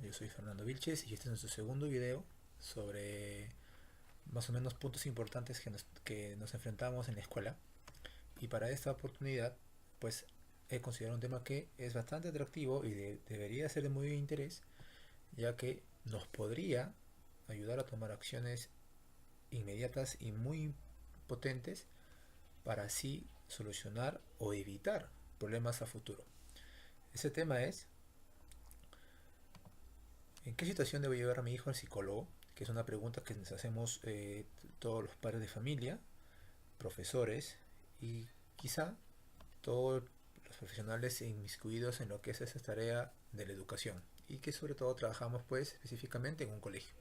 Yo soy Fernando Vilches y este es nuestro segundo video sobre más o menos puntos importantes que nos enfrentamos en la escuela. Y para esta oportunidad, pues he considerado un tema que es bastante atractivo y debería ser de muy interés, ya que nos podría ayudar a tomar acciones inmediatas y muy potentes para así solucionar o evitar problemas a futuro. Ese tema es: ¿en qué situación debo llevar a mi hijo al psicólogo? Que es una pregunta que nos hacemos todos los padres de familia, profesores y quizá todos los profesionales inmiscuidos en lo que es esa tarea de la educación y que sobre todo trabajamos pues específicamente en un colegio.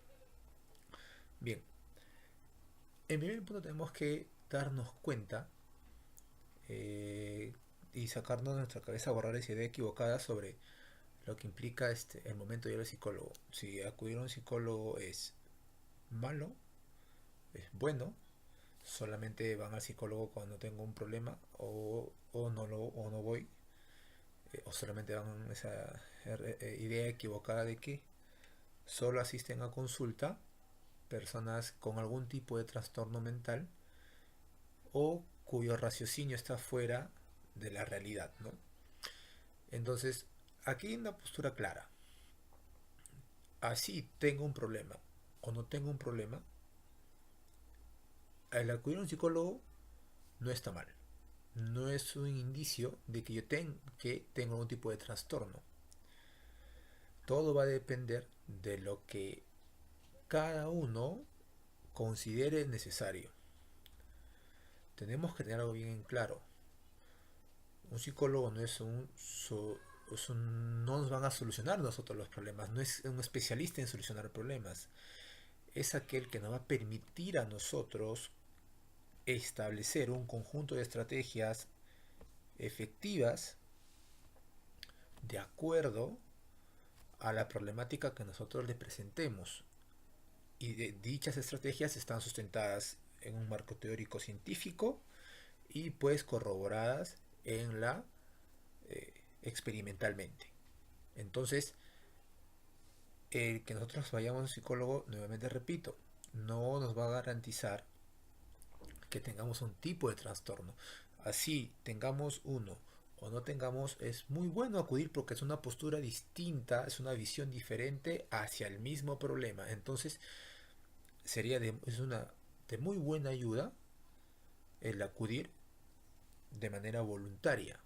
Bien, en primer punto tenemos que darnos cuenta eh, y sacarnos de nuestra cabeza, borrar esa idea equivocada sobre lo que implica el momento de ir al psicólogo. Si acudir a un psicólogo es malo, es bueno, solamente van al psicólogo cuando tengo un problema o no voy, o solamente van esa idea equivocada de que solo asisten a consulta personas con algún tipo de trastorno mental o cuyo raciocinio está fuera de la realidad, ¿no? Entonces, aquí hay una postura clara. Así tengo un problema o no tengo un problema, el acudir a un psicólogo no está mal. No es un indicio de que que tengo algún tipo de trastorno. Todo va a depender de lo que cada uno considere necesario. Tenemos que tener algo bien en claro. Un psicólogo no es no nos van a solucionar nosotros los problemas, no es un especialista en solucionar problemas. Es aquel que nos va a permitir a nosotros establecer un conjunto de estrategias efectivas de acuerdo a la problemática que nosotros le presentemos. Y dichas estrategias están sustentadas en un marco teórico científico y pues corroboradas en la experimentalmente. Entonces, el que nosotros vayamos a un psicólogo, nuevamente repito, no nos va a garantizar que tengamos un tipo de trastorno. Así tengamos uno o no tengamos, es muy bueno acudir porque es una postura distinta, es una visión diferente hacia el mismo problema. Entonces, es una de muy buena ayuda el acudir de manera voluntaria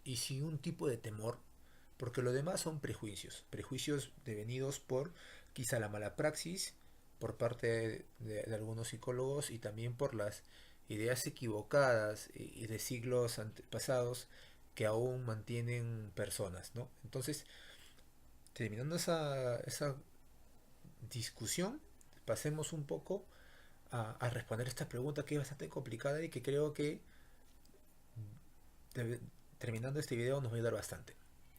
y sin un tipo de temor, porque lo demás son prejuicios devenidos por quizá la mala praxis por parte de algunos psicólogos y también por las ideas equivocadas y de siglos pasados que aún mantienen personas, ¿no? Entonces, terminando esa discusión, pasemos un poco a responder esta pregunta que es bastante complicada y que creo que debe- terminando este video nos va a ayudar bastante.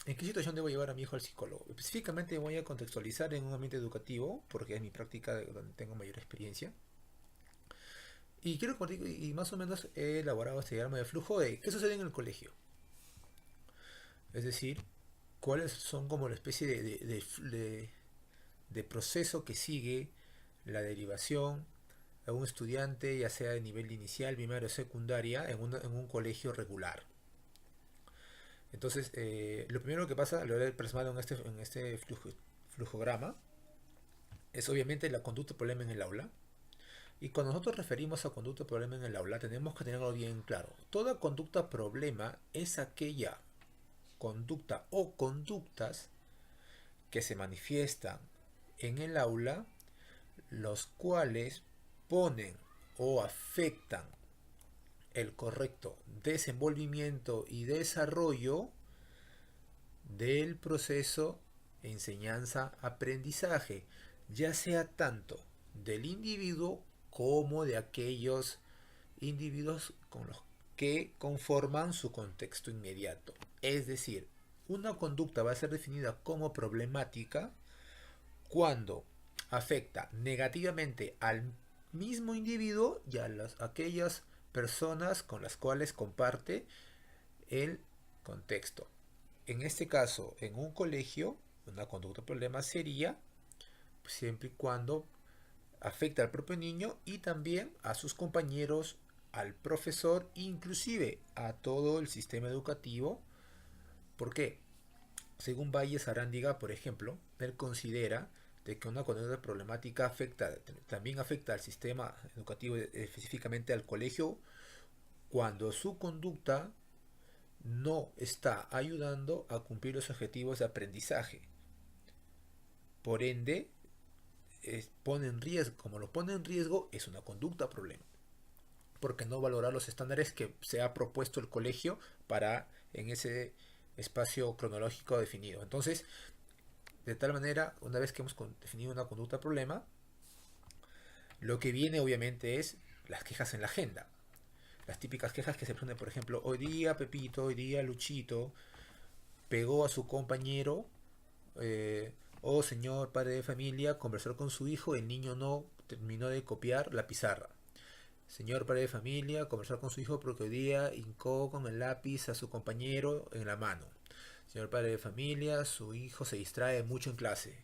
¿En qué situación debo llevar a mi hijo al psicólogo? Específicamente voy a contextualizar en un ambiente educativo, porque es mi práctica donde tengo mayor experiencia. Y quiero contigo, y más o menos he elaborado este diagrama de flujo de qué sucede en el colegio. Es decir, cuáles son como la especie de proceso que sigue la derivación a un estudiante, ya sea de nivel inicial, primaria o secundaria, en un colegio regular. Entonces, lo primero que pasa, lo he plasmado en este flujograma, es obviamente la conducta problema en el aula. Y cuando nosotros referimos a conducta problema en el aula, tenemos que tenerlo bien claro. Toda conducta problema es aquella conducta o conductas que se manifiestan en el aula, los cuales ponen o afectan el correcto desenvolvimiento y desarrollo del proceso enseñanza-aprendizaje, ya sea tanto del individuo como de aquellos individuos con los que conforman su contexto inmediato. Es decir, una conducta va a ser definida como problemática cuando afecta negativamente al mismo individuo y a aquellas personas con las cuales comparte el contexto. En este caso, en un colegio, Una conducta problema sería siempre y cuando afecta al propio niño y también a sus compañeros, al profesor, inclusive a todo el sistema educativo. ¿Por qué? Según Valles Arándiga, por ejemplo, él considera de que una conducta problemática también afecta al sistema educativo, específicamente al colegio, cuando su conducta no está ayudando a cumplir los objetivos de aprendizaje. Por ende, pone en riesgo, como lo pone en riesgo, es una conducta problema, porque no valora los estándares que se ha propuesto el colegio para en ese espacio cronológico definido. Entonces, de tal manera, una vez que hemos definido una conducta problema, lo que viene obviamente es las quejas en la agenda. Las típicas quejas que se ponen, por ejemplo, hoy día Pepito, hoy día Luchito pegó a su compañero, o señor padre de familia conversó con su hijo, el niño no terminó de copiar la pizarra. Señor padre de familia conversó con su hijo porque hoy día hincó con el lápiz a su compañero en la mano. Señor padre de familia, su hijo se distrae mucho en clase.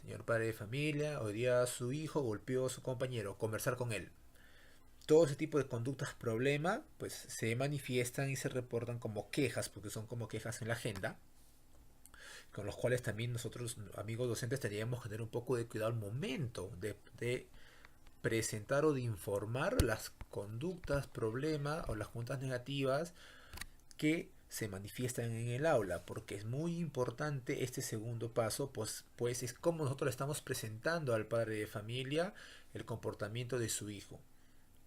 Señor padre de familia, hoy día su hijo golpeó a su compañero, conversar con él. Todo ese tipo de conductas problema pues se manifiestan y se reportan como quejas, porque son como quejas en la agenda, con los cuales también nosotros, amigos docentes, teníamos que tener un poco de cuidado al momento de presentar o de informar las conductas problema o las conductas negativas que se manifiestan en el aula, porque es muy importante este segundo paso, pues es como nosotros le estamos presentando al padre de familia el comportamiento de su hijo.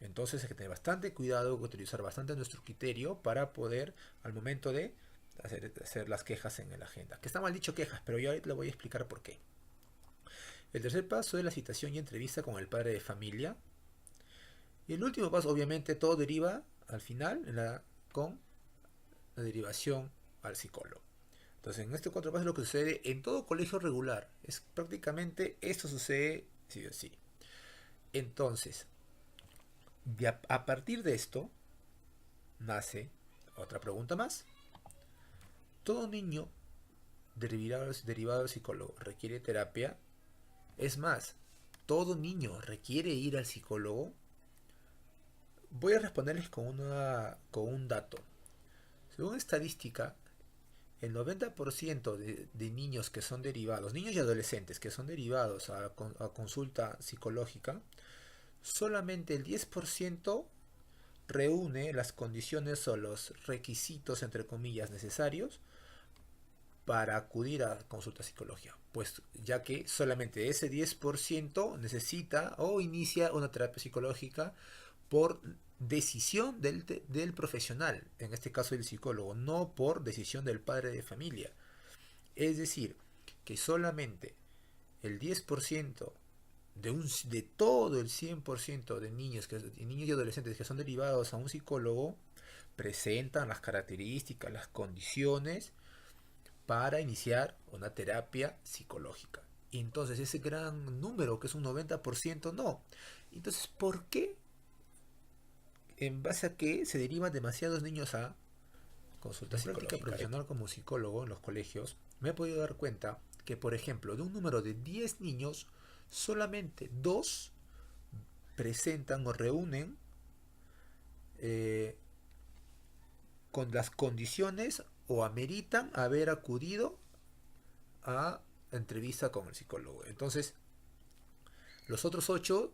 Entonces hay que tener bastante cuidado, utilizar bastante nuestro criterio para poder, al momento de hacer las quejas en la agenda. Que está mal dicho quejas, pero yo ahorita le voy a explicar por qué. El tercer paso es la citación y entrevista con el padre de familia. Y el último paso, obviamente, todo deriva al final con la derivación al psicólogo. Entonces, en este cuatro pasos lo que sucede en todo colegio regular es prácticamente esto sucede sí o sí. Entonces, a partir de esto nace otra pregunta más. Todo niño derivado del psicólogo requiere terapia. Es más, todo niño requiere ir al psicólogo. Voy a responderles con un dato. Según estadística, el 90% de niños que son derivados, niños y adolescentes que son derivados a consulta psicológica, solamente el 10% reúne las condiciones o los requisitos, entre comillas, necesarios para acudir a consulta psicológica, pues ya que solamente ese 10% necesita o inicia una terapia psicológica por decisión del profesional, en este caso el psicólogo, no por decisión del padre de familia. Es decir, que solamente el 10% de todo el 100% de niños y adolescentes que son derivados a un psicólogo presentan las características, las condiciones para iniciar una terapia psicológica. Y entonces ese gran número, que es un 90%, no. Entonces, ¿por qué? ¿En base a qué se derivan demasiados niños a consulta psicológica? En práctica profesional como psicólogo en los colegios, me he podido dar cuenta que, por ejemplo, de un número de 10 niños, solamente 2 presentan o reúnen eh, con las condiciones o ameritan haber acudido a entrevista con el psicólogo. Entonces, los otros 8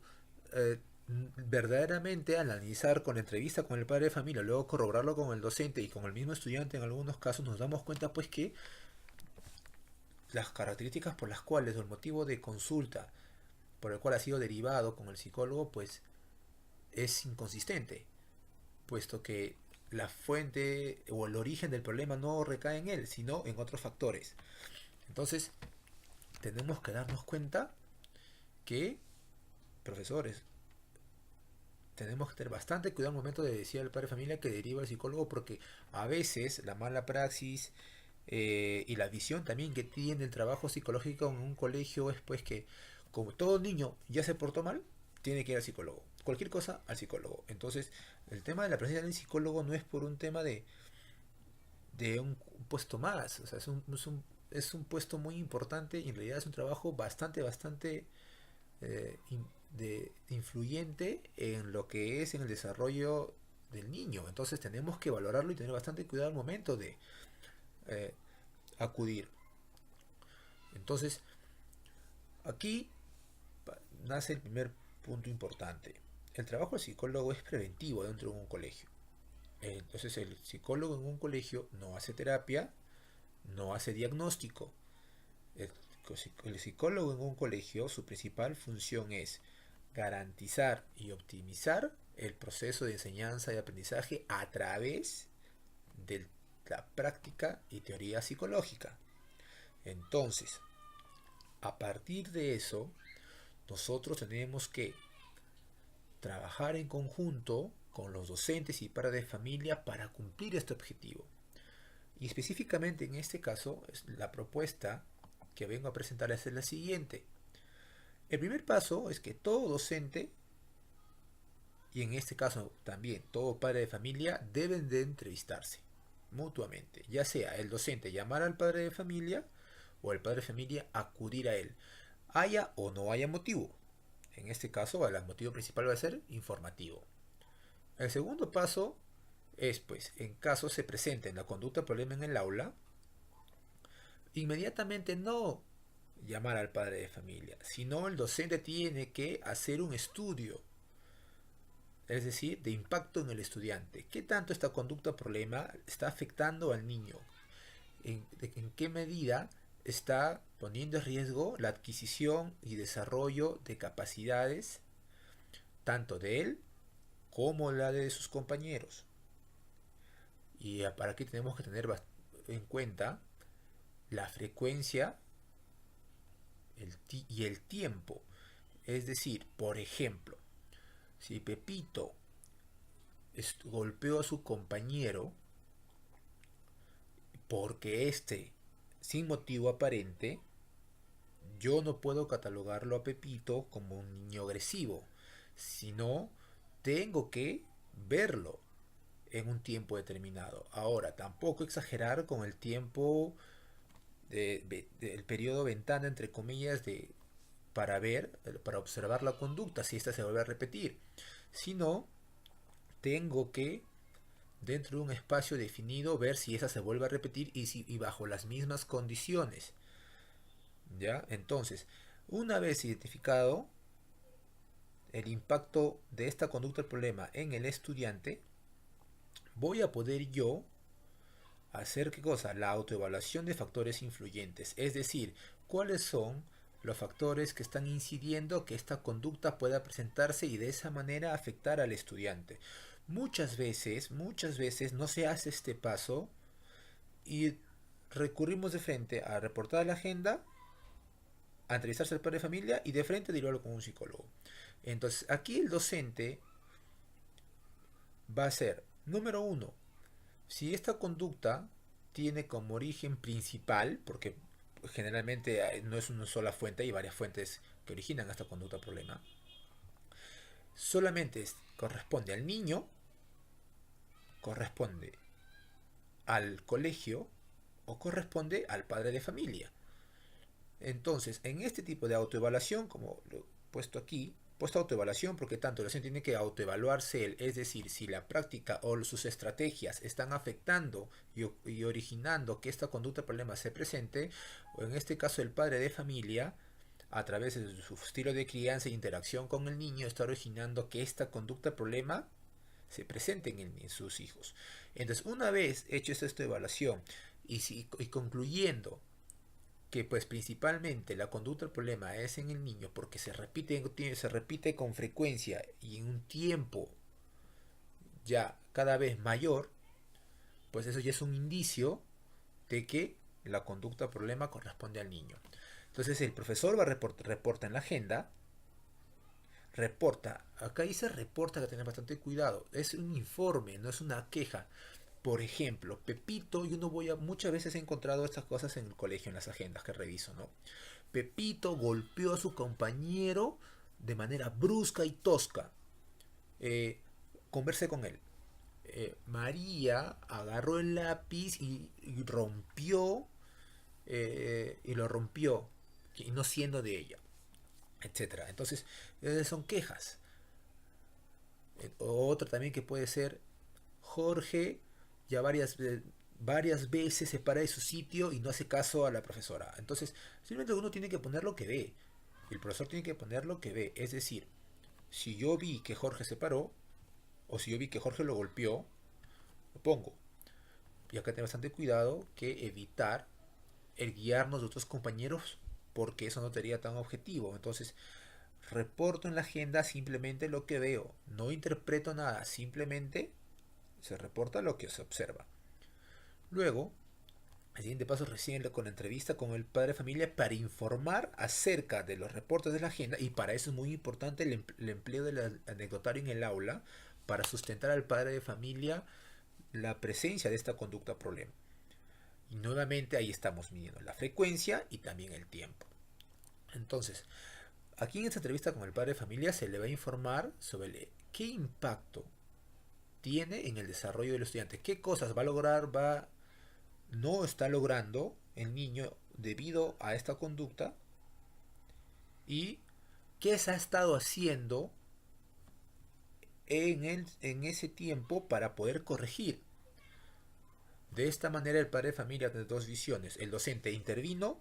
verdaderamente al analizar con la entrevista con el padre de familia, luego corroborarlo con el docente y con el mismo estudiante en algunos casos, nos damos cuenta pues que las características por las cuales o el motivo de consulta por el cual ha sido derivado con el psicólogo pues es inconsistente, puesto que la fuente o el origen del problema no recae en él, sino en otros factores. Entonces, tenemos que darnos cuenta que, profesores, tenemos que tener bastante cuidado al momento de decir al padre de familia que deriva al psicólogo, porque a veces la mala praxis y la visión también que tiene el trabajo psicológico en un colegio es pues que como todo niño ya se portó mal, tiene que ir al psicólogo. Cualquier cosa al psicólogo. Entonces, el tema de la presencia del psicólogo no es por un tema de un puesto más. O sea, es un puesto muy importante y en realidad es un trabajo bastante influyente en lo que es en el desarrollo del niño. Entonces tenemos que valorarlo y tener bastante cuidado al momento de eh, acudir. Entonces, aquí nace el primer punto importante. El trabajo del psicólogo es preventivo dentro de un colegio. Entonces el psicólogo en un colegio no hace terapia, no hace diagnóstico. El, el psicólogo en un colegio, su principal función es garantizar y optimizar el proceso de enseñanza y aprendizaje a través de la práctica y teoría psicológica. Entonces, a partir de eso, nosotros tenemos que trabajar en conjunto con los docentes y padres de familia para cumplir este objetivo. Y específicamente en este caso, la propuesta que vengo a presentarles es la siguiente. El primer paso es que todo docente, y en este caso también todo padre de familia, deben de entrevistarse mutuamente. Ya sea el docente llamar al padre de familia o el padre de familia acudir a él. Haya o no haya motivo. En este caso, el motivo principal va a ser informativo. El segundo paso es, pues, en caso se presente la conducta problema en el aula, inmediatamente no llamar al padre de familia, sino el docente tiene que hacer un estudio, es decir, de impacto en el estudiante. ¿Qué tanto esta conducta problema está afectando al niño? ¿En qué medida está poniendo en riesgo la adquisición y desarrollo de capacidades tanto de él como la de sus compañeros? Y para aquí tenemos que tener en cuenta la frecuencia y el tiempo. Es decir, por ejemplo, si Pepito golpeó a su compañero porque éste, sin motivo aparente, yo no puedo catalogarlo a Pepito como un niño agresivo, sino tengo que verlo en un tiempo determinado. Ahora, tampoco exagerar con el tiempo del periodo ventana, entre comillas, para ver, para observar la conducta, si esta se vuelve a repetir, sino tengo que, dentro de un espacio definido, ver si esa se vuelve a repetir y bajo las mismas condiciones. ¿Ya? Entonces, una vez identificado el impacto de esta conducta del problema en el estudiante, voy a poder yo hacer qué cosa, la autoevaluación de factores influyentes, es decir, cuáles son los factores que están incidiendo que esta conducta pueda presentarse y de esa manera afectar al estudiante. Muchas veces no se hace este paso y recurrimos de frente a reportar la agenda, a entrevistarse al padre de familia y de frente dirigirlo con un psicólogo. Entonces aquí el docente va a ser, número uno, si esta conducta tiene como origen principal, porque generalmente no es una sola fuente, hay varias fuentes que originan esta conducta problema, solamente corresponde al niño, corresponde al colegio o corresponde al padre de familia. Entonces, en este tipo de autoevaluación, como lo he puesto aquí, puesto autoevaluación porque tanto el docente tiene que autoevaluarse él, es decir, si la práctica o sus estrategias están afectando y originando que esta conducta de problema se presente, o en este caso el padre de familia, a través de su estilo de crianza e interacción con el niño, está originando que esta conducta de problema se presente en sus hijos. Entonces, una vez hecho esta evaluación y concluyendo que pues principalmente la conducta del problema es en el niño porque se repite con frecuencia y en un tiempo ya cada vez mayor, pues eso ya es un indicio de que la conducta problema corresponde al niño. Entonces el profesor va a reporta en la agenda, reporta, acá dice reporta, que tener bastante cuidado, es un informe, no es una queja. Por ejemplo, Pepito, yo no voy a, muchas veces he encontrado estas cosas en el colegio, en las agendas que reviso, ¿no? Pepito golpeó a su compañero de manera brusca y tosca. Conversé con él. María agarró el lápiz y rompió y lo rompió, y no siendo de ella, etcétera. Entonces, son quejas. Otra también que puede ser: Jorge ya varias veces se para de su sitio y no hace caso a la profesora. Entonces, simplemente uno tiene que poner lo que ve. El profesor tiene que poner lo que ve. Es decir, si yo vi que Jorge se paró, o si yo vi que Jorge lo golpeó, lo pongo. Y acá tener bastante cuidado que evitar el guiarnos de otros compañeros, porque eso no sería tan objetivo. Entonces, reporto en la agenda simplemente lo que veo. No interpreto nada, simplemente se reporta lo que se observa. Luego, el siguiente paso recién con la entrevista con el padre de familia para informar acerca de los reportes de la agenda, y para eso es muy importante el empleo del anecdotario en el aula para sustentar al padre de familia la presencia de esta conducta problema. Y nuevamente ahí estamos midiendo la frecuencia y también el tiempo. Entonces, aquí en esta entrevista con el padre de familia se le va a informar sobre qué impacto tiene en el desarrollo del estudiante, qué cosas va a lograr, no está logrando el niño debido a esta conducta, y qué se ha estado haciendo en ese tiempo para poder corregir. De esta manera el padre de familia tiene dos visiones: el docente intervino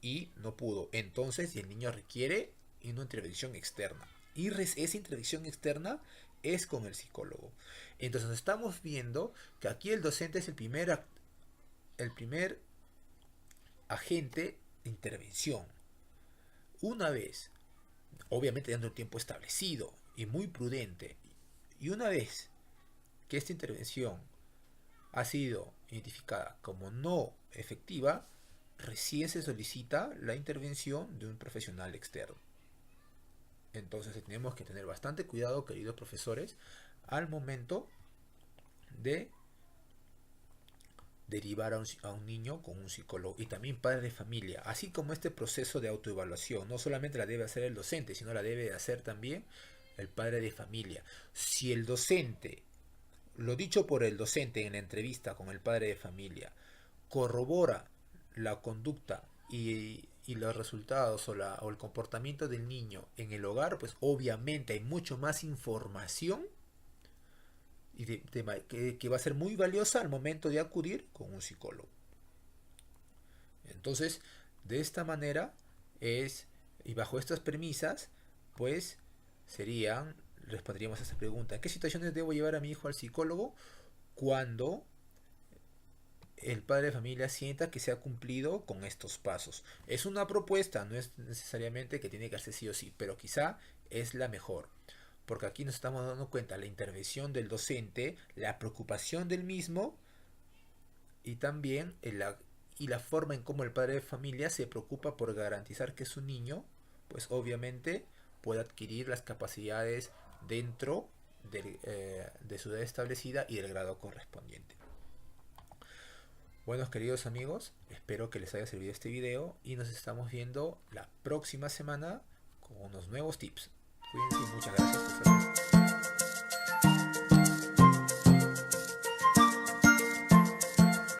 y no pudo, entonces el niño requiere una intervención externa, y esa intervención externa es con el psicólogo. Entonces estamos viendo que aquí el docente es el primer agente de intervención. Una vez, obviamente dando el tiempo establecido y muy prudente, y una vez que esta intervención ha sido identificada como no efectiva, recién se solicita la intervención de un profesional externo. Entonces tenemos que tener bastante cuidado, queridos profesores, al momento de derivar a un niño con un psicólogo, y también padres de familia, así como este proceso de autoevaluación no solamente la debe hacer el docente, sino la debe hacer también el padre de familia. Si el docente, lo dicho por el docente en la entrevista con el padre de familia, corrobora la conducta y los resultados o el comportamiento del niño en el hogar, pues obviamente hay mucho más información y que va a ser muy valiosa al momento de acudir con un psicólogo. Entonces, de esta manera y bajo estas premisas, pues respondríamos a esta pregunta: ¿en qué situaciones debo llevar a mi hijo al psicólogo? Cuando el padre de familia sienta que se ha cumplido con estos pasos. Es una propuesta, no es necesariamente que tiene que hacerse sí o sí, pero quizá es la mejor. Porque aquí nos estamos dando cuenta la intervención del docente, la preocupación del mismo, y también la forma en cómo el padre de familia se preocupa por garantizar que su niño, pues obviamente, pueda adquirir las capacidades dentro de su edad establecida y del grado correspondiente. Buenos queridos amigos, espero que les haya servido este video y nos estamos viendo la próxima semana con unos nuevos tips. Cuídense y muchas gracias, profesores.